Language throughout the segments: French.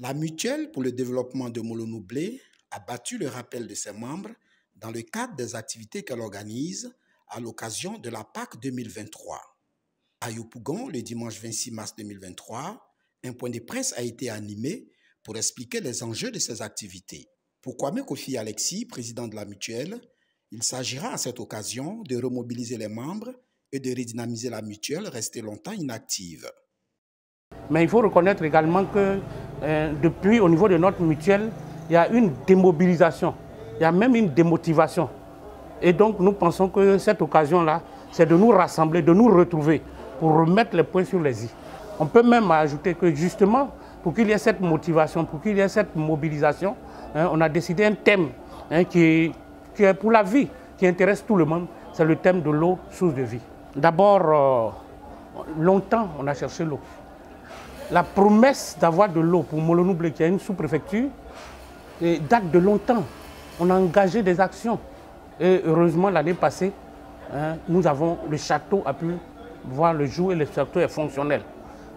La Mutuelle pour le développement de Molo-Noublé a battu le rappel de ses membres dans le cadre des activités qu'elle organise à l'occasion de la Pâques 2023. À Yopougon, le dimanche 26 mars 2023, un point de presse a été animé pour expliquer les enjeux de ces activités. Pour Kwame Kofi Alexis, président de la Mutuelle, il s'agira à cette occasion de remobiliser les membres et de redynamiser la Mutuelle restée longtemps inactive. Mais il faut reconnaître également que depuis, au niveau de notre mutuelle, il y a une démobilisation, il y a même une démotivation. Et donc nous pensons que cette occasion-là, c'est de nous rassembler, de nous retrouver pour remettre les points sur les i. On peut même ajouter que justement, pour qu'il y ait cette motivation, pour qu'il y ait cette mobilisation, on a décidé un thème qui est pour la vie, qui intéresse tout le monde, c'est le thème de l'eau, source de vie. D'abord, longtemps on a cherché l'eau. La promesse d'avoir de l'eau pour Molo-Noublé, qui est une sous-préfecture, date de longtemps. On a engagé des actions. Et heureusement, l'année passée, le château a pu voir le jour et le château est fonctionnel.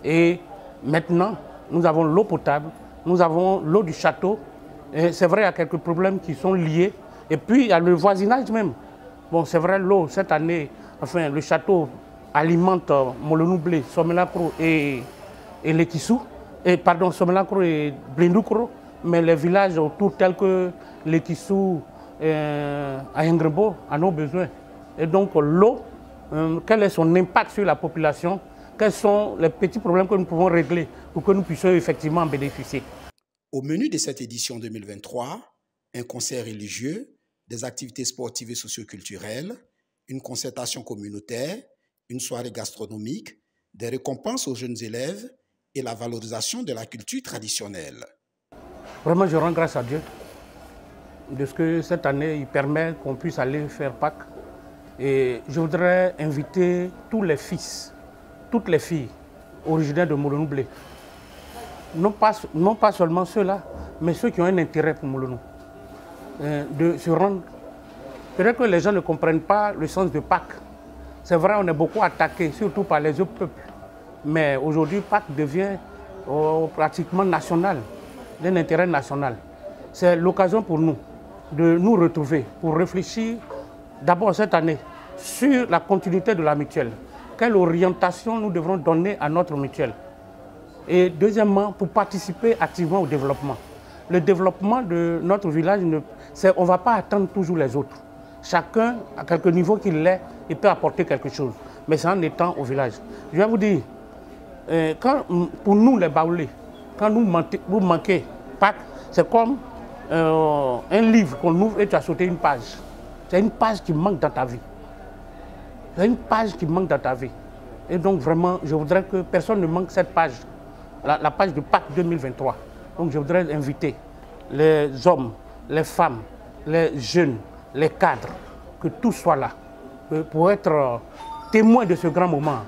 Et maintenant, nous avons l'eau potable, nous avons l'eau du château. C'est vrai, il y a quelques problèmes qui sont liés. Et puis, il y a le voisinage même. Bon, c'est vrai, l'eau, cette année, enfin, le château alimente Molo-Noublé, Somelakro et Lekissou, Somelakro et Blindoukro, mais les villages autour tels que Lekissou et Ayengrebo en ont besoin. Et donc l'eau, quel est son impact sur la population, quels sont les petits problèmes que nous pouvons régler pour que nous puissions effectivement en bénéficier. Au menu de cette édition 2023, un concert religieux, des activités sportives et socioculturelles, une concertation communautaire, une soirée gastronomique, des récompenses aux jeunes élèves et la valorisation de la culture traditionnelle. Vraiment, je rends grâce à Dieu de ce que cette année, il permet qu'on puisse aller faire Pâques. Et je voudrais inviter tous les fils, toutes les filles originaires de Molo-Noublé, non pas seulement ceux-là, mais ceux qui ont un intérêt pour Molo-Noublé, de se rendre. Peut-être que les gens ne comprennent pas le sens de Pâques. C'est vrai, on est beaucoup attaqué, surtout par les autres peuples. Mais aujourd'hui, Pâques devient pratiquement national, d'un intérêt national. C'est l'occasion pour nous de nous retrouver, pour réfléchir d'abord cette année sur la continuité de la mutuelle. Quelle orientation nous devrons donner à notre mutuelle. Et deuxièmement, pour participer activement au développement. Le développement de notre village, on ne va pas attendre toujours les autres. Chacun, à quelque niveau qu'il est, il peut apporter quelque chose. Mais c'est en étant au village. Je vais vous dire, pour nous les Baoulés, quand vous manquez Pâques, c'est comme un livre qu'on ouvre et tu as sauté une page. C'est une page qui manque dans ta vie. C'est une page qui manque dans ta vie. Et donc vraiment, je voudrais que personne ne manque cette page, la page de Pâques 2023. Donc je voudrais inviter les hommes, les femmes, les jeunes, les cadres, que tout soit là, pour être témoins de ce grand moment.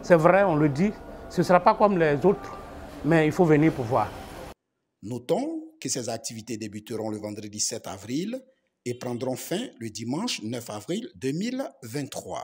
C'est vrai, on le dit, ce ne sera pas comme les autres, mais il faut venir pour voir. Notons que ces activités débuteront le vendredi 7 avril et prendront fin le dimanche 9 avril 2023.